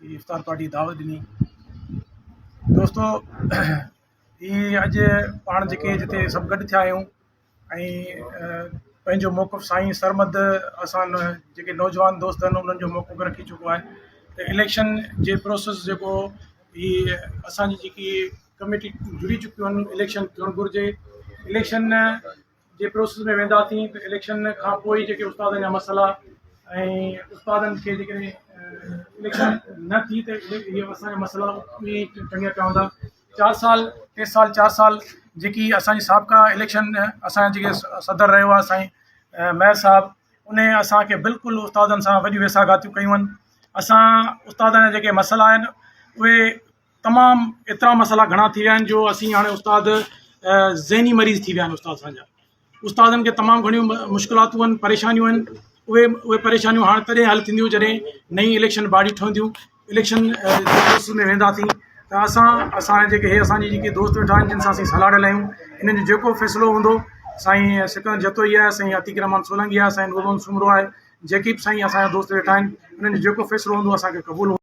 इफ्तार party दावत ॾिनी। दोस्तों ये अॼु पाण जेके जिते सभु गॾु थिया आहियूं ऐं पंहिंजो मौक़िफ़ साईं सरमद असां जेके नौजवान दोस्त आहिनि उन्हनि जो मौक़िफ़ रखी चुको आहे त इलेक्शन जे प्रोसेस जेको ही असांजी जेकी कमेटी जुड़ी चुकियूं आहिनि इलेक्शन थियणु घुरिजे। इलेक्शन जे प्रोसेस में वेंदासीं त इलेक्शन खां पोइ जेके उस्तादनि जा मसइला ऐं उस्तादनि खे जेके इलेक्शन न थी त इहे असांजा मसइला उहे चङा पवंदा। 4 साल 4 साल जेकी असांजी साबिक़ा इलेक्शन असांजा जेके सदर रहियो आहे साईं मेयर साहब उन असांखे बिल्कुलु उस्तादनि सां वॾियूं वेसाघातियूं कयूं आहिनि। असां उस्तादनि जा जेके मसइला आहिनि उहे तमामु एतिरा मसइला घणा थी विया आहिनि जो असीं हाणे उस्ताद ज़हनी मरीज़ थी विया आहिनि उस्ताद असांजा। उस्तादनि खे तमामु घणियूं मुश्किलातूं आहिनि परेशानियूं आहिनि। उहे परेशानियूं हाणे तॾहिं हल थींदियूं जॾहिं नई इलेक्शन बॉडी ठहंदियूं। इलेक्शन प्रोसेस में वेंदासीं त असांजे जेके हे असांजी जेके दोस्त वेठा आहिनि जिन सां असीं सलाह ॾियल आहियूं इन्हनि जो जेको फ़ैसिलो हूंदो साईं सिकंदर जतोई आहे, साईं अतीक रहमान सोलंकी आहे, साईं नूर मोहम्मद सुमरो आहे, जेकी बि साईं असांजा दोस्त वेठा आहिनि उन्हनि जो जेको फ़ैसिलो हूंदो असांखे क़बूलु